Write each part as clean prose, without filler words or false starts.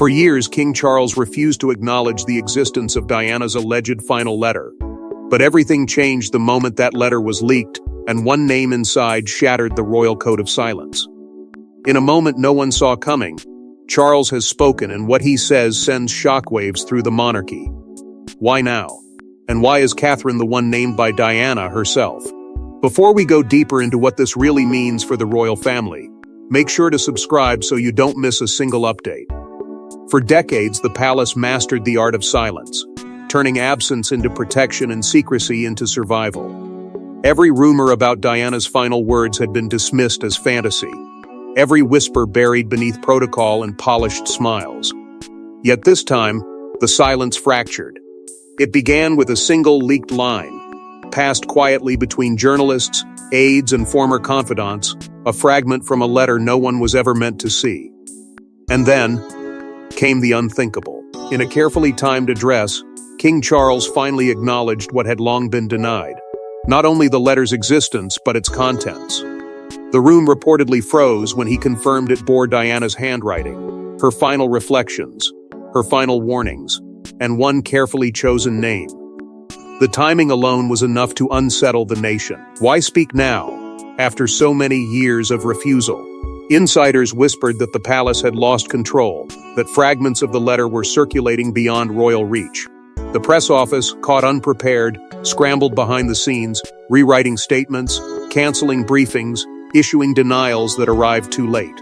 For years, King Charles refused to acknowledge the existence of Diana's alleged final letter. But everything changed the moment that letter was leaked, and one name inside shattered the royal code of silence. In a moment no one saw coming, Charles has spoken, and what he says sends shockwaves through the monarchy. Why now? And why is Catherine the one named by Diana herself? Before we go deeper into what this really means for the royal family, make sure to subscribe so you don't miss a single update. For decades, the palace mastered the art of silence, turning absence into protection and secrecy into survival. Every rumor about Diana's final words had been dismissed as fantasy, every whisper buried beneath protocol and polished smiles. Yet this time, the silence fractured. It began with a single leaked line, passed quietly between journalists, aides, and former confidants, a fragment from a letter no one was ever meant to see. And then came the unthinkable. In a carefully timed address, King Charles finally acknowledged what had long been denied. Not only the letter's existence, but its contents. The room reportedly froze when he confirmed it bore Diana's handwriting, her final reflections, her final warnings, and one carefully chosen name. The timing alone was enough to unsettle the nation. Why speak now, after so many years of refusal? Insiders whispered that the palace had lost control, that fragments of the letter were circulating beyond royal reach. The press office, caught unprepared, scrambled behind the scenes, rewriting statements, canceling briefings, issuing denials that arrived too late.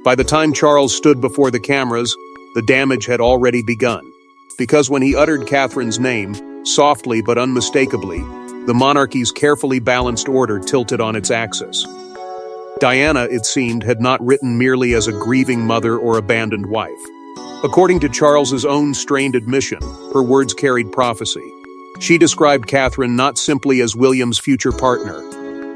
By the time Charles stood before the cameras, the damage had already begun. Because when he uttered Catherine's name, softly but unmistakably, the monarchy's carefully balanced order tilted on its axis. Diana, it seemed, had not written merely as a grieving mother or abandoned wife. According to Charles's own strained admission, her words carried prophecy. She described Catherine not simply as William's future partner,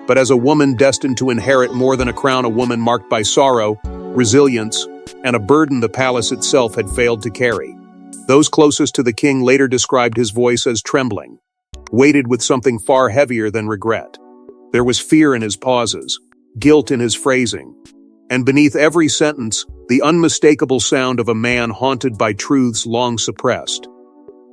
but as a woman destined to inherit more than a crown, a woman marked by sorrow, resilience, and a burden the palace itself had failed to carry. Those closest to the king later described his voice as trembling, weighted with something far heavier than regret. There was fear in his pauses, guilt in his phrasing, and beneath every sentence, the unmistakable sound of a man haunted by truths long suppressed.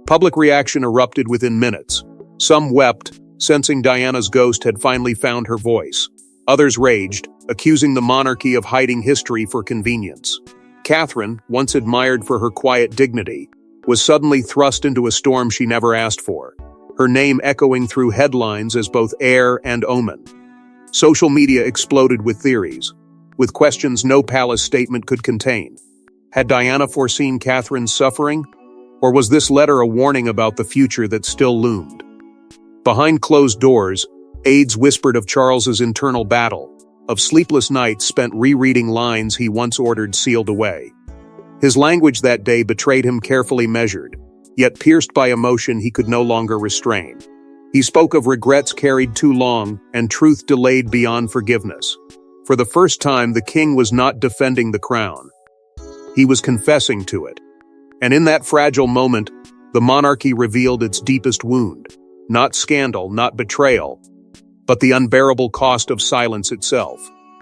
Public reaction erupted within minutes. Some wept, sensing Diana's ghost had finally found her voice. Others raged, accusing the monarchy of hiding history for convenience. Catherine, once admired for her quiet dignity, was suddenly thrust into a storm she never asked for, her name echoing through headlines as both heir and omen. Social media exploded with theories, with questions no palace statement could contain. Had Diana foreseen Catherine's suffering? Or was this letter a warning about the future that still loomed? Behind closed doors, aides whispered of Charles's internal battle, of sleepless nights spent rereading lines he once ordered sealed away. His language that day betrayed him carefully measured, yet pierced by emotion he could no longer restrain. He spoke of regrets carried too long and truth delayed beyond forgiveness. For the first time, the king was not defending the crown. He was confessing to it. And in that fragile moment, the monarchy revealed its deepest wound. Not scandal, not betrayal, but the unbearable cost of silence itself.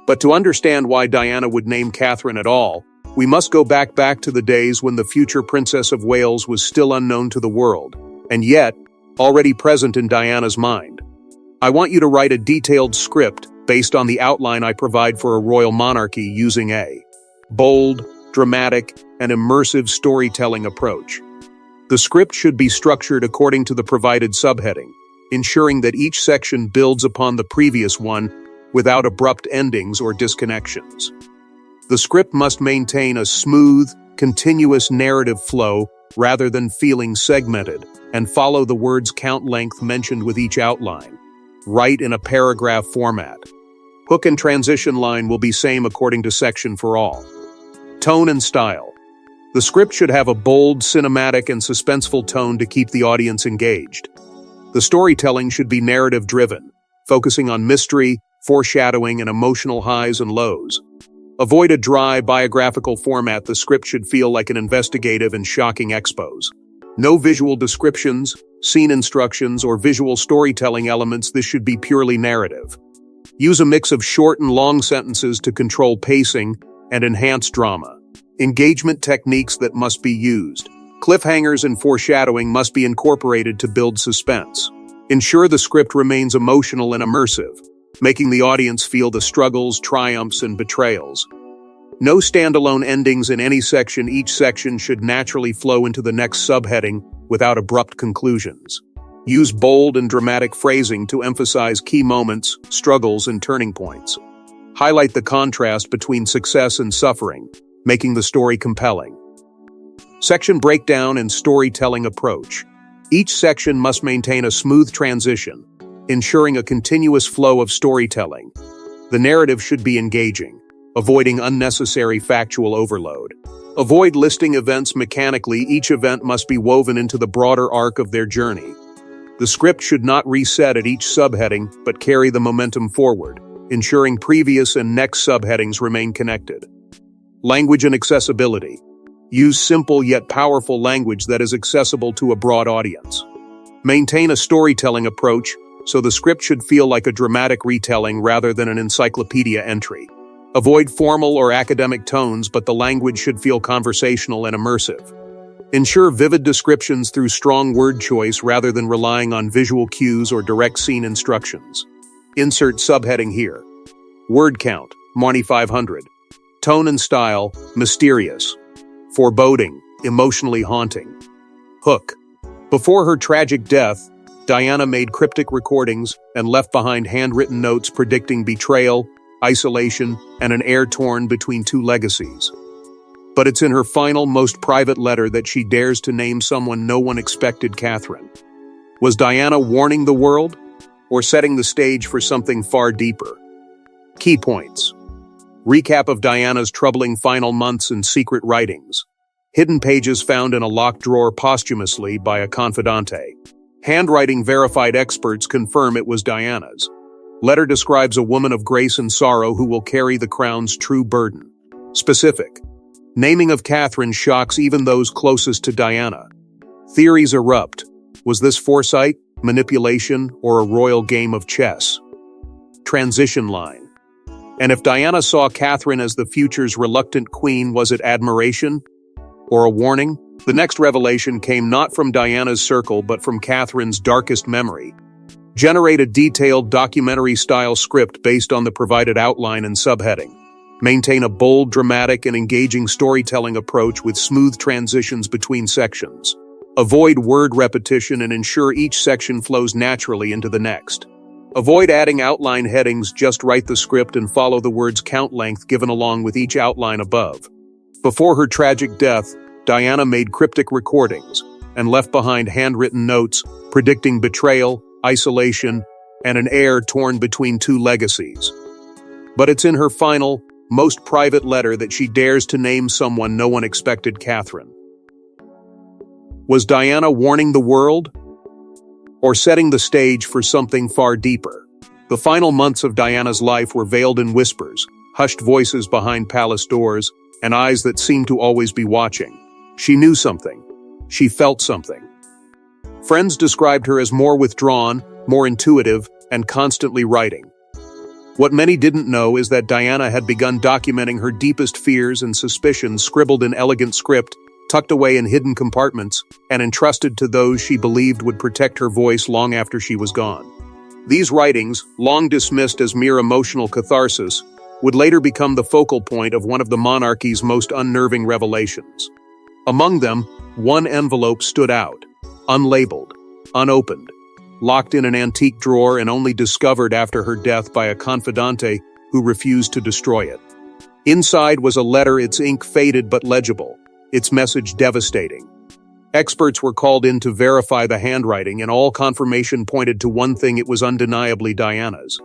But to understand why Diana would name Catherine at all, we must go back to the days when the future Princess of Wales was still unknown to the world, and yet already present in Diana's mind. I want you to write a detailed script based on the outline I provide for a royal monarchy using a bold, dramatic, and immersive storytelling approach. The script should be structured according to the provided subheading, ensuring that each section builds upon the previous one without abrupt endings or disconnections. The script must maintain a smooth, continuous narrative flow rather than feeling segmented, and follow the words count length mentioned with each outline. Write in a paragraph format. Hook and transition line will be same according to section for all. Tone and style. The script should have a bold, cinematic, and suspenseful tone to keep the audience engaged. The storytelling should be narrative-driven, focusing on mystery, foreshadowing, and emotional highs and lows. Avoid a dry, biographical format. The script should feel like an investigative and shocking expose. No visual descriptions, scene instructions, or visual storytelling elements. This should be purely narrative. Use a mix of short and long sentences to control pacing and enhance drama. Engagement techniques that must be used. Cliffhangers and foreshadowing must be incorporated to build suspense. Ensure the script remains emotional and immersive, making the audience feel the struggles, triumphs, and betrayals. No standalone endings in any section. Each section should naturally flow into the next subheading without abrupt conclusions. Use bold and dramatic phrasing to emphasize key moments, struggles, and turning points. Highlight the contrast between success and suffering, making the story compelling. Section breakdown and storytelling approach. Each section must maintain a smooth transition, ensuring a continuous flow of storytelling. The narrative should be engaging, avoiding unnecessary factual overload. Avoid listing events mechanically. Each event must be woven into the broader arc of their journey. The script should not reset at each subheading, but carry the momentum forward, ensuring previous and next subheadings remain connected. Language and accessibility. Use simple yet powerful language that is accessible to a broad audience. Maintain a storytelling approach, so the script should feel like a dramatic retelling rather than an encyclopedia entry. Avoid formal or academic tones, but the language should feel conversational and immersive. Ensure vivid descriptions through strong word choice rather than relying on visual cues or direct scene instructions. Insert subheading here. Word count, 500. Tone and style, mysterious. Foreboding, emotionally haunting. Hook. Before her tragic death, Diana made cryptic recordings and left behind handwritten notes predicting betrayal, isolation, and an heir torn between two legacies. But it's in her final, most private letter that she dares to name someone no one expected: Catherine. Was Diana warning the world, or setting the stage for something far deeper? Key points. Recap of Diana's troubling final months and secret writings. Hidden pages found in a locked drawer posthumously by a confidante. Handwriting verified experts confirm it was Diana's. Letter describes a woman of grace and sorrow who will carry the crown's true burden. Specific. Naming of Catherine shocks even those closest to Diana. Theories erupt. Was this foresight, manipulation, or a royal game of chess? Transition line. And if Diana saw Catherine as the future's reluctant queen, was it admiration or a warning? The next revelation came not from Diana's circle but from Catherine's darkest memory. Generate a detailed documentary-style script based on the provided outline and subheading. Maintain a bold, dramatic, and engaging storytelling approach with smooth transitions between sections. Avoid word repetition and ensure each section flows naturally into the next. Avoid adding outline headings, just write the script and follow the word's count length given along with each outline above. Before her tragic death, Diana made cryptic recordings and left behind handwritten notes predicting betrayal, isolation, and an heir torn between two legacies. But it's in her final, most private letter that she dares to name someone no one expected: Catherine. Was Diana warning the world, or setting the stage for something far deeper? The final months of Diana's life were veiled in whispers, hushed voices behind palace doors, and eyes that seemed to always be watching. She knew something. She felt something. Friends described her as more withdrawn, more intuitive, and constantly writing. What many didn't know is that Diana had begun documenting her deepest fears and suspicions, scribbled in elegant script, tucked away in hidden compartments, and entrusted to those she believed would protect her voice long after she was gone. These writings, long dismissed as mere emotional catharsis, would later become the focal point of one of the monarchy's most unnerving revelations. Among them, one envelope stood out, unlabeled, unopened, locked in an antique drawer and only discovered after her death by a confidante who refused to destroy it. Inside was a letter, its ink faded but legible, its message devastating. Experts were called in to verify the handwriting, and all confirmation pointed to one thing: it was undeniably Diana's.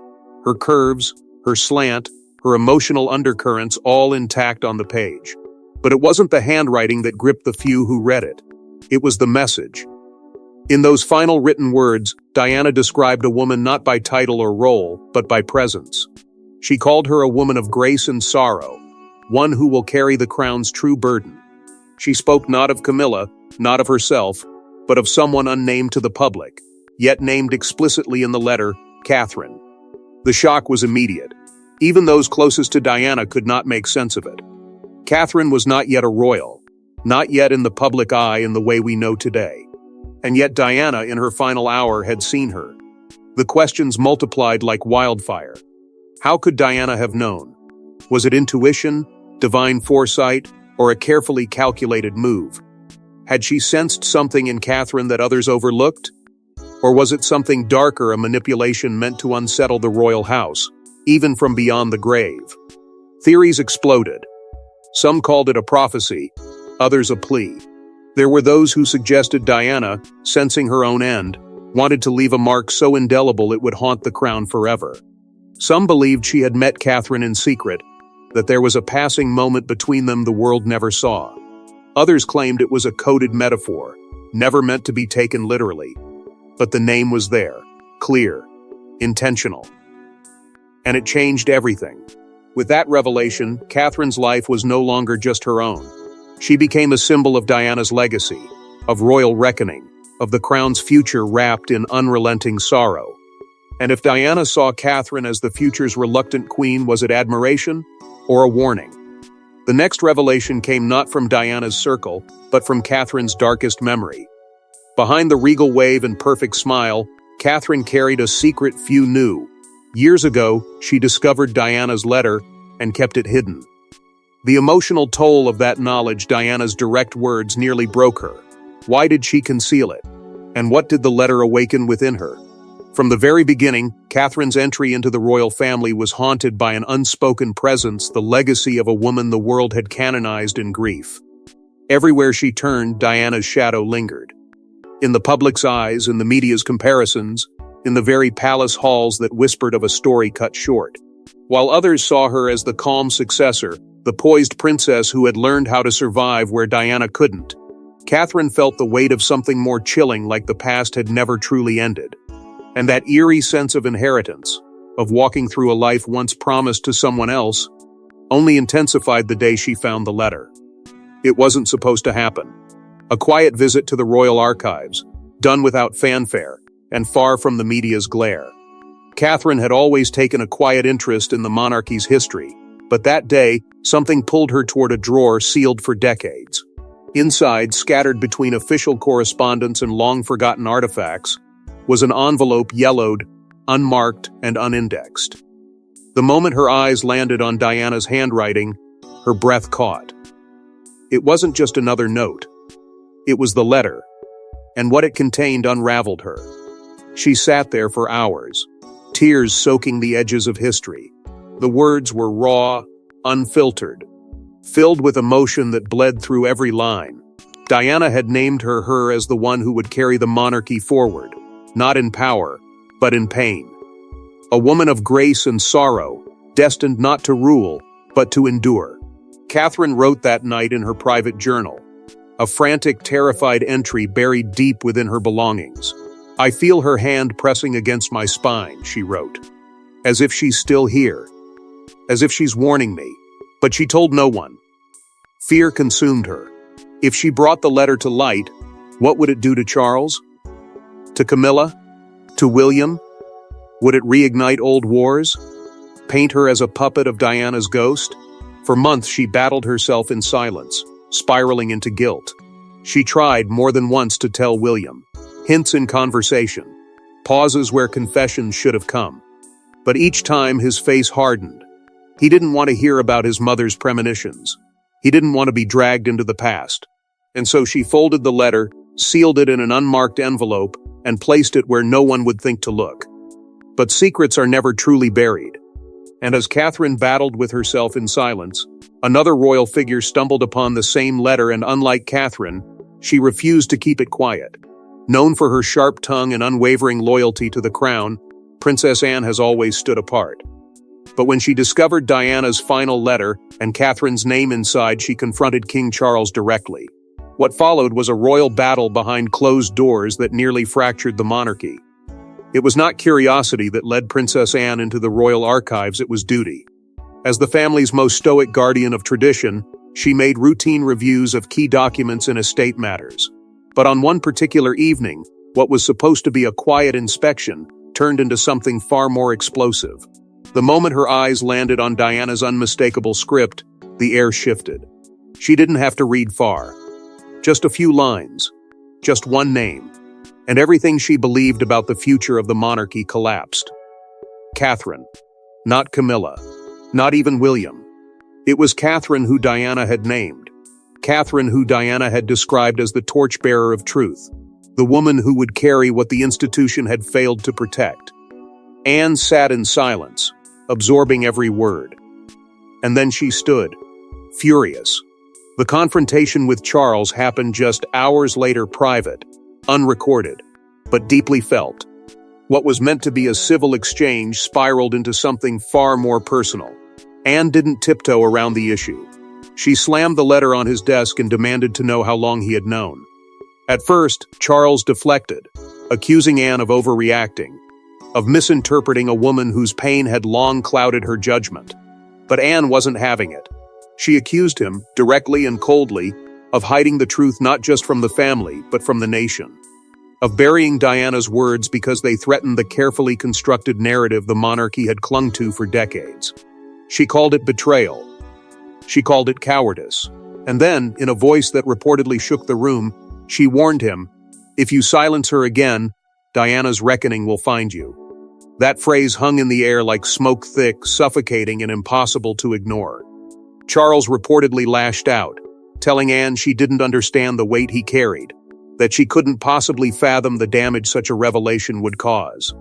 Her curves, her slant, her emotional undercurrents, all intact on the page. But it wasn't the handwriting that gripped the few who read it. It was the message. In those final written words, Diana described a woman not by title or role, but by presence. She called her a woman of grace and sorrow, one who will carry the crown's true burden. She spoke not of Camilla, not of herself, but of someone unnamed to the public, yet named explicitly in the letter: Catherine. The shock was immediate. Even those closest to Diana could not make sense of it. Catherine was not yet a royal, not yet in the public eye in the way we know today. And yet Diana, in her final hour, had seen her. The questions multiplied like wildfire. How could Diana have known? Was it intuition, divine foresight, or a carefully calculated move? Had she sensed something in Catherine that others overlooked? Or was it something darker, a manipulation meant to unsettle the royal house, even from beyond the grave? Theories exploded. Some called it a prophecy, others a plea. There were those who suggested Diana, sensing her own end, wanted to leave a mark so indelible it would haunt the crown forever. Some believed she had met Catherine in secret, that there was a passing moment between them the world never saw. Others claimed it was a coded metaphor, never meant to be taken literally. But the name was there, clear, intentional. And it changed everything. With that revelation, Catherine's life was no longer just her own. She became a symbol of Diana's legacy, of royal reckoning, of the crown's future wrapped in unrelenting sorrow. And if Diana saw Catherine as the future's reluctant queen, was it admiration or a warning? The next revelation came not from Diana's circle, but from Catherine's darkest memory. Behind the regal wave and perfect smile, Catherine carried a secret few knew. Years ago, she discovered Diana's letter and kept it hidden. The emotional toll of that knowledge, Diana's direct words, nearly broke her. Why did she conceal it? And what did the letter awaken within her? From the very beginning, Catherine's entry into the royal family was haunted by an unspoken presence, the legacy of a woman the world had canonized in grief. Everywhere she turned, Diana's shadow lingered. In the public's eyes, in the media's comparisons, in the very palace halls that whispered of a story cut short. While others saw her as the calm successor, the poised princess who had learned how to survive where Diana couldn't, Catherine felt the weight of something more chilling, like the past had never truly ended. And that eerie sense of inheritance, of walking through a life once promised to someone else, only intensified the day she found the letter. It wasn't supposed to happen. A quiet visit to the royal archives, done without fanfare, and far from the media's glare. Catherine had always taken a quiet interest in the monarchy's history, but that day, something pulled her toward a drawer sealed for decades. Inside, scattered between official correspondence and long-forgotten artifacts, was an envelope yellowed, unmarked, and unindexed. The moment her eyes landed on Diana's handwriting, her breath caught. It wasn't just another note. It was the letter, and what it contained unraveled her. She sat there for hours, tears soaking the edges of history. The words were raw, unfiltered, filled with emotion that bled through every line. Diana had named her as the one who would carry the monarchy forward, not in power, but in pain. A woman of grace and sorrow, destined not to rule, but to endure. Catherine wrote that night in her private journal, a frantic, terrified entry buried deep within her belongings. "I feel her hand pressing against my spine," she wrote, "as if she's still here, as if she's warning me." But she told no one. Fear consumed her. If she brought the letter to light, what would it do to Charles? To Camilla? To William? Would it reignite old wars? Paint her as a puppet of Diana's ghost? For months she battled herself in silence, spiraling into guilt. She tried more than once to tell William. Hints in conversation. Pauses where confessions should have come. But each time his face hardened. He didn't want to hear about his mother's premonitions. He didn't want to be dragged into the past. And so she folded the letter, sealed it in an unmarked envelope, and placed it where no one would think to look. But secrets are never truly buried. And as Catherine battled with herself in silence, another royal figure stumbled upon the same letter, and unlike Catherine, she refused to keep it quiet. Known for her sharp tongue and unwavering loyalty to the crown, Princess Anne has always stood apart. But when she discovered Diana's final letter and Catherine's name inside, she confronted King Charles directly. What followed was a royal battle behind closed doors that nearly fractured the monarchy. It was not curiosity that led Princess Anne into the royal archives, it was duty. As the family's most stoic guardian of tradition, she made routine reviews of key documents and estate matters. But on one particular evening, what was supposed to be a quiet inspection turned into something far more explosive. The moment her eyes landed on Diana's unmistakable script, the air shifted. She didn't have to read far. Just a few lines. Just one name. And everything she believed about the future of the monarchy collapsed. Catherine. Not Camilla. Not even William. It was Catherine who Diana had named. Catherine who Diana had described as the torchbearer of truth. The woman who would carry what the institution had failed to protect. Anne sat in silence, absorbing every word. And then she stood, furious. The confrontation with Charles happened just hours later, private, unrecorded, but deeply felt. What was meant to be a civil exchange spiraled into something far more personal. Anne didn't tiptoe around the issue. She slammed the letter on his desk and demanded to know how long he had known. At first, Charles deflected, accusing Anne of overreacting, of misinterpreting a woman whose pain had long clouded her judgment. But Anne wasn't having it. She accused him, directly and coldly, of hiding the truth not just from the family, but from the nation. Of burying Diana's words because they threatened the carefully constructed narrative the monarchy had clung to for decades. She called it betrayal. She called it cowardice. And then, in a voice that reportedly shook the room, she warned him, "If you silence her again, Diana's reckoning will find you." That phrase hung in the air like smoke, thick, suffocating, and impossible to ignore. Charles reportedly lashed out, telling Anne she didn't understand the weight he carried, that she couldn't possibly fathom the damage such a revelation would cause.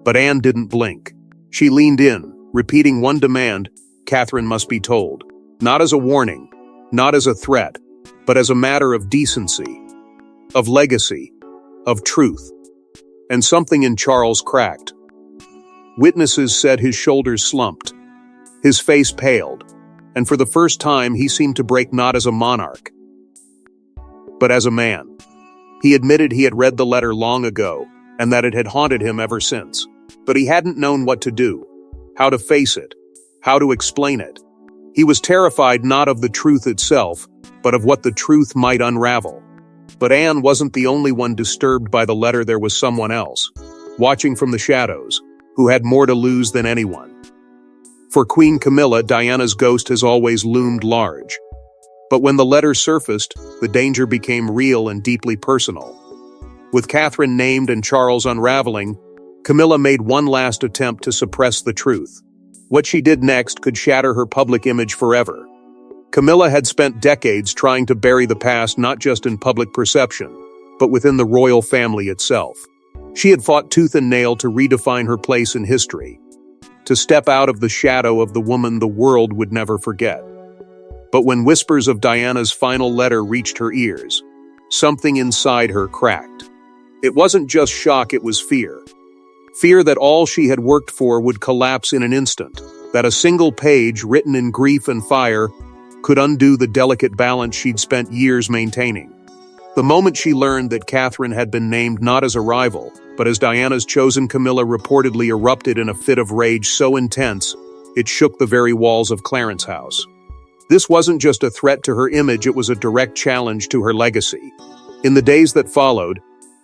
But Anne didn't blink. She leaned in, repeating one demand: Catherine must be told. Not as a warning, not as a threat, but as a matter of decency, of legacy, of truth. And something in Charles cracked. Witnesses said his shoulders slumped. His face paled, and for the first time he seemed to break not as a monarch, but as a man. He admitted he had read the letter long ago, and that it had haunted him ever since. But he hadn't known what to do, how to face it, how to explain it. He was terrified not of the truth itself, but of what the truth might unravel. But Anne wasn't the only one disturbed by the letter. There was someone else, watching from the shadows, who had more to lose than anyone. For Queen Camilla, Diana's ghost has always loomed large. But when the letter surfaced, the danger became real and deeply personal. With Catherine named and Charles unraveling, Camilla made one last attempt to suppress the truth. What she did next could shatter her public image forever. Camilla had spent decades trying to bury the past not just in public perception, but within the royal family itself. She had fought tooth and nail to redefine her place in history, to step out of the shadow of the woman the world would never forget. But when whispers of Diana's final letter reached her ears, something inside her cracked. It wasn't just shock, it was fear. Fear that all she had worked for would collapse in an instant, that a single page written in grief and fire could undo the delicate balance she'd spent years maintaining. The moment she learned that Catherine had been named not as a rival, but as Diana's chosen, Camilla reportedly erupted in a fit of rage so intense, it shook the very walls of Clarence House. This wasn't just a threat to her image, it was a direct challenge to her legacy. In the days that followed,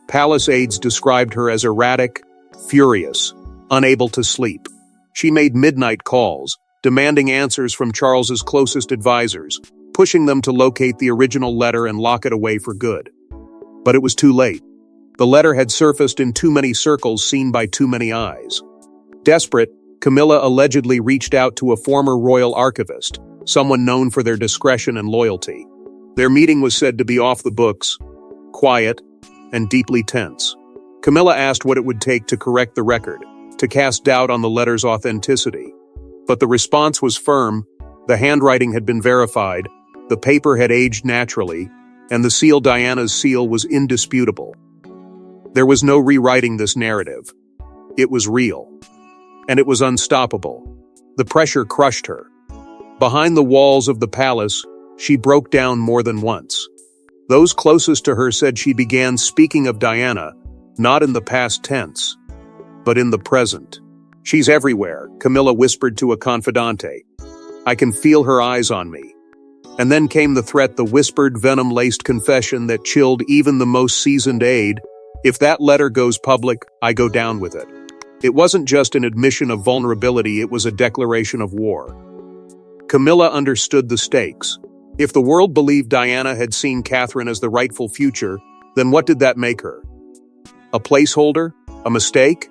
palace aides described her as erratic, furious, unable to sleep. She made midnight calls, demanding answers from Charles's closest advisors, pushing them to locate the original letter and lock it away for good. But it was too late. The letter had surfaced in too many circles, seen by too many eyes. Desperate, Camilla allegedly reached out to a former royal archivist, someone known for their discretion and loyalty. Their meeting was said to be off the books, quiet, and deeply tense. Camilla asked what it would take to correct the record, to cast doubt on the letter's authenticity. But the response was firm. The handwriting had been verified, the paper had aged naturally, and the seal, Diana's seal, was indisputable. There was no rewriting this narrative. It was real. And it was unstoppable. The pressure crushed her. Behind the walls of the palace, she broke down more than once. Those closest to her said she began speaking of Diana, not in the past tense, but in the present. "She's everywhere," Camilla whispered to a confidante. "I can feel her eyes on me." And then came the threat, the whispered, venom-laced confession that chilled even the most seasoned aide. "If that letter goes public, I go down with it." It wasn't just an admission of vulnerability, it was a declaration of war. Camilla understood the stakes. If the world believed Diana had seen Catherine as the rightful future, then what did that make her? A placeholder? A mistake?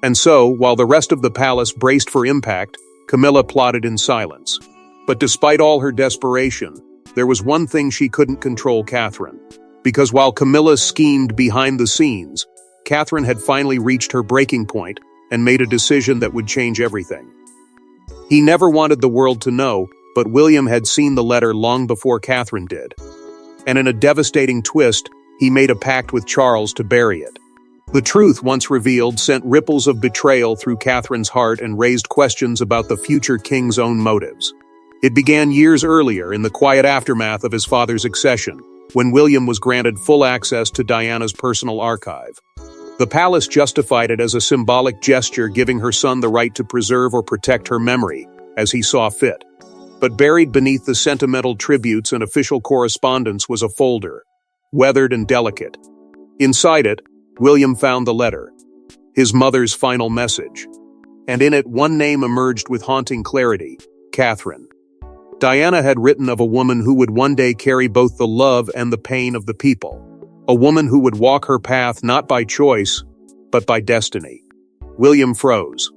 And so, while the rest of the palace braced for impact, Camilla plotted in silence. But despite all her desperation, there was one thing she couldn't control: Catherine. Because while Camilla schemed behind the scenes, Catherine had finally reached her breaking point and made a decision that would change everything. He never wanted the world to know, but William had seen the letter long before Catherine did. And in a devastating twist, he made a pact with Charles to bury it. The truth, once revealed, sent ripples of betrayal through Catherine's heart and raised questions about the future king's own motives. It began years earlier, in the quiet aftermath of his father's accession, when William was granted full access to Diana's personal archive. The palace justified it as a symbolic gesture, giving her son the right to preserve or protect her memory, as he saw fit. But buried beneath the sentimental tributes and official correspondence was a folder, weathered and delicate. Inside it, William found the letter, his mother's final message. And in it, one name emerged with haunting clarity: Catherine. Diana had written of a woman who would one day carry both the love and the pain of the people. A woman who would walk her path not by choice, but by destiny. William froze.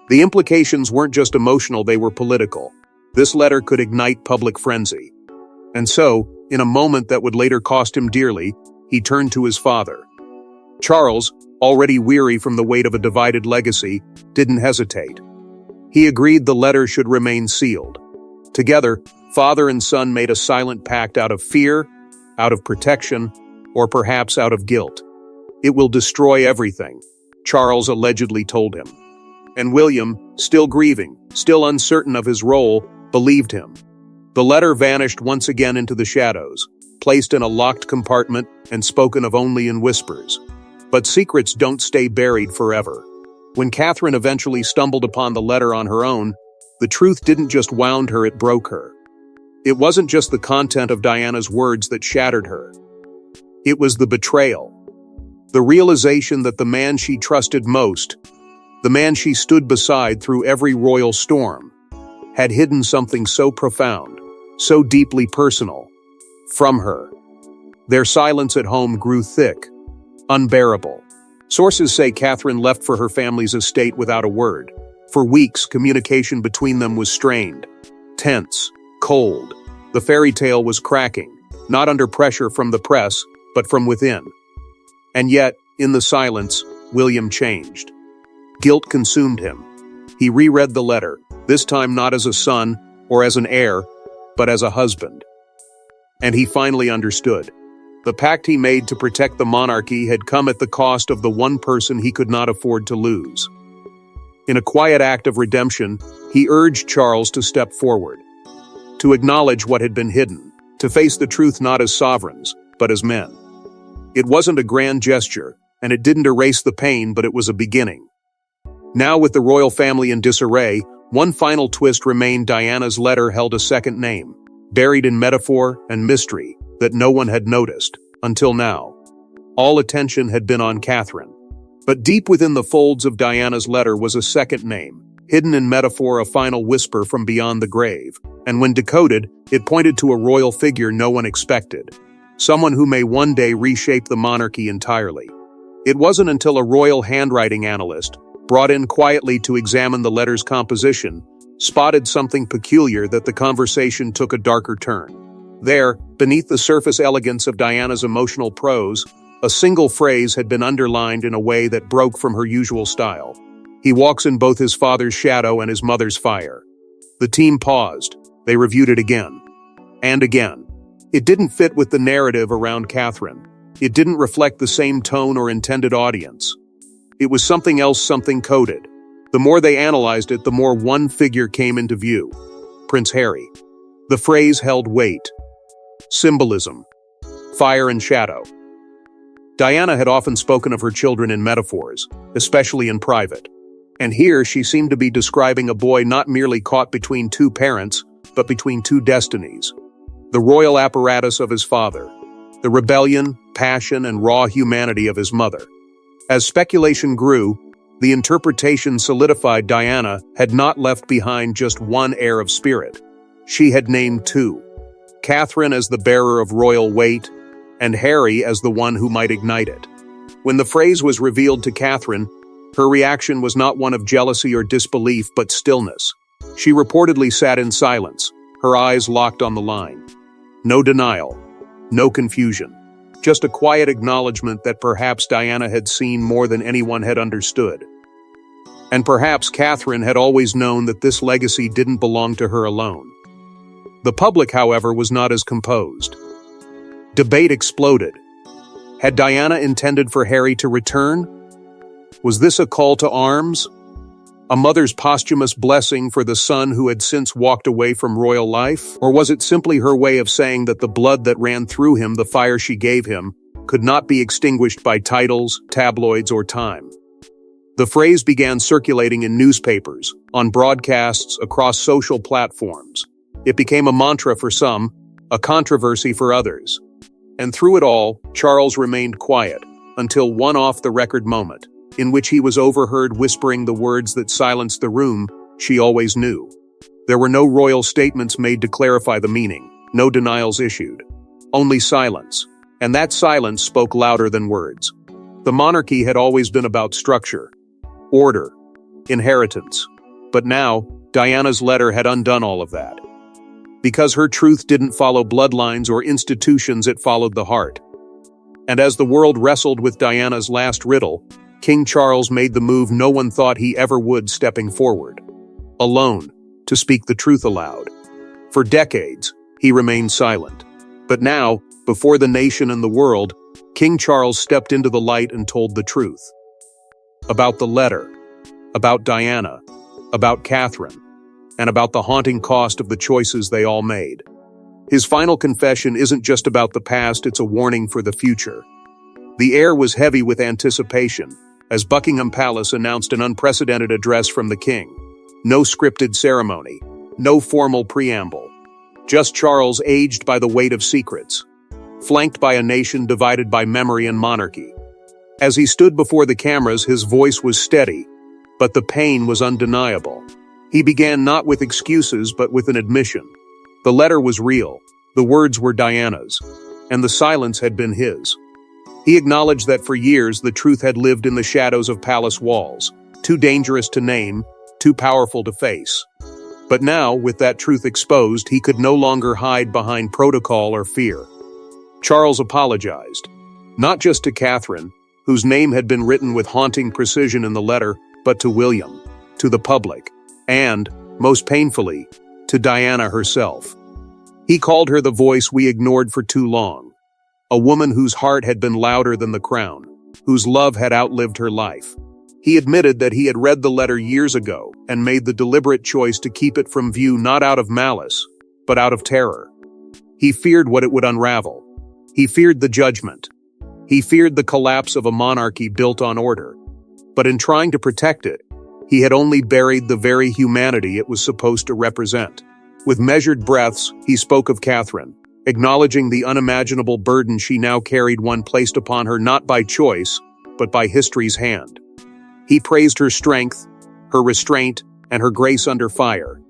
The implications weren't just emotional, they were political. This letter could ignite public frenzy. And so, in a moment that would later cost him dearly, he turned to his father. Charles, already weary from the weight of a divided legacy, didn't hesitate. He agreed the letter should remain sealed. Together, father and son made a silent pact out of fear, out of protection, or perhaps out of guilt. "It will destroy everything," Charles allegedly told him. And William, still grieving, still uncertain of his role, believed him. The letter vanished once again into the shadows, placed in a locked compartment and spoken of only in whispers. But secrets don't stay buried forever. When Catherine eventually stumbled upon the letter on her own, the truth didn't just wound her, it broke her. It wasn't just the content of Diana's words that shattered her. It was the betrayal. The realization that the man she trusted most, the man she stood beside through every royal storm, had hidden something so profound, so deeply personal, from her. Their silence at home grew thick, unbearable. Sources say Catherine left for her family's estate without a word. For weeks, communication between them was strained, tense, cold. The fairy tale was cracking, not under pressure from the press, but from within. And yet, in the silence, William changed. Guilt consumed him. He reread the letter, this time not as a son or as an heir, but as a husband. And he finally understood. The pact he made to protect the monarchy had come at the cost of the one person he could not afford to lose. In a quiet act of redemption, he urged Charles to step forward, to acknowledge what had been hidden, to face the truth not as sovereigns, but as men. It wasn't a grand gesture, and it didn't erase the pain, but it was a beginning. Now, with the royal family in disarray, one final twist remained: Diana's letter held a second name, buried in metaphor and mystery that no one had noticed, until now. All attention had been on Catherine. But deep within the folds of Diana's letter was a second name, hidden in metaphor, a final whisper from beyond the grave. And when decoded, it pointed to a royal figure no one expected. Someone who may one day reshape the monarchy entirely. It wasn't until a royal handwriting analyst, brought in quietly to examine the letter's composition, spotted something peculiar that the conversation took a darker turn. There, beneath the surface elegance of Diana's emotional prose, a single phrase had been underlined in a way that broke from her usual style. "He walks in both his father's shadow and his mother's fire." The team paused. They reviewed it again. And again. It didn't fit with the narrative around Catherine. It didn't reflect the same tone or intended audience. It was something else, something coded. The more they analyzed it, the more one figure came into view: Prince Harry. The phrase held weight, symbolism, fire and shadow. Diana had often spoken of her children in metaphors, especially in private. And here she seemed to be describing a boy not merely caught between two parents, but between two destinies. The royal apparatus of his father, the rebellion, passion, and raw humanity of his mother. As speculation grew, the interpretation solidified: Diana had not left behind just one heir of spirit. She had named two. Catherine as the bearer of royal weight, and Harry as the one who might ignite it. When the phrase was revealed to Catherine, her reaction was not one of jealousy or disbelief, but stillness. She reportedly sat in silence, her eyes locked on the line. No denial, no confusion, just a quiet acknowledgement that perhaps Diana had seen more than anyone had understood. And perhaps Catherine had always known that this legacy didn't belong to her alone. The public, however, was not as composed. Debate exploded. Had Diana intended for Harry to return? Was this a call to arms? A mother's posthumous blessing for the son who had since walked away from royal life? Or was it simply her way of saying that the blood that ran through him, the fire she gave him, could not be extinguished by titles, tabloids, or time? The phrase began circulating in newspapers, on broadcasts, across social platforms. It became a mantra for some, a controversy for others. And through it all, Charles remained quiet, until one off-the-record moment, in which he was overheard whispering the words that silenced the room she always knew. There were no royal statements made to clarify the meaning, no denials issued. Only silence, and that silence spoke louder than words. The monarchy had always been about structure, order, inheritance. But now, Diana's letter had undone all of that. Because her truth didn't follow bloodlines or institutions, it followed the heart. And as the world wrestled with Diana's last riddle, King Charles made the move no one thought he ever would, stepping forward. Alone, to speak the truth aloud. For decades, he remained silent. But now, before the nation and the world, King Charles stepped into the light and told the truth. About the letter, about Diana, about Catherine, and about the haunting cost of the choices they all made. His final confession isn't just about the past, it's a warning for the future. The air was heavy with anticipation, as Buckingham Palace announced an unprecedented address from the king. No scripted ceremony, no formal preamble. Just Charles, aged by the weight of secrets, flanked by a nation divided by memory and monarchy. As he stood before the cameras, his voice was steady, but the pain was undeniable. He began not with excuses, but with an admission. The letter was real, the words were Diana's, and the silence had been his. He acknowledged that for years the truth had lived in the shadows of palace walls, too dangerous to name, too powerful to face. But now, with that truth exposed, he could no longer hide behind protocol or fear. Charles apologized, not just to Catherine, whose name had been written with haunting precision in the letter, but to William, to the public, and, most painfully, to Diana herself. He called her the voice we ignored for too long, a woman whose heart had been louder than the crown, whose love had outlived her life. He admitted that he had read the letter years ago and made the deliberate choice to keep it from view, not out of malice, but out of terror. He feared what it would unravel. He feared the judgment. He feared the collapse of a monarchy built on order. But in trying to protect it, he had only buried the very humanity it was supposed to represent. With measured breaths, he spoke of Catherine, acknowledging the unimaginable burden she now carried, one placed upon her not by choice, but by history's hand. He praised her strength, her restraint, and her grace under fire,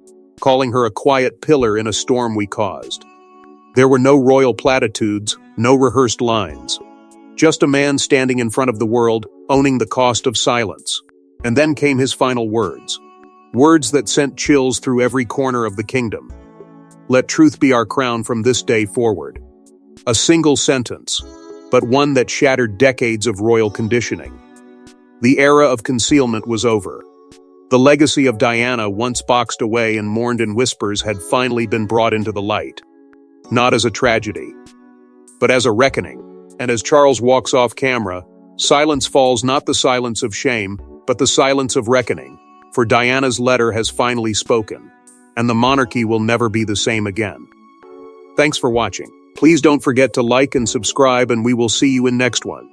calling her a quiet pillar in a storm we caused. There were no royal platitudes, no rehearsed lines. Just a man standing in front of the world, owning the cost of silence. And then came his final words. Words that sent chills through every corner of the kingdom. Let truth be our crown from this day forward. A single sentence, but one that shattered decades of royal conditioning. The era of concealment was over. The legacy of Diana, once boxed away and mourned in whispers, had finally been brought into the light. Not as a tragedy, but as a reckoning. And as Charles walks off camera, silence falls, not the silence of shame, but the silence of reckoning, for Diana's letter has finally spoken, and the monarchy will never be the same again. Thanks for watching. Please don't forget to like and subscribe, and we will see you in next one.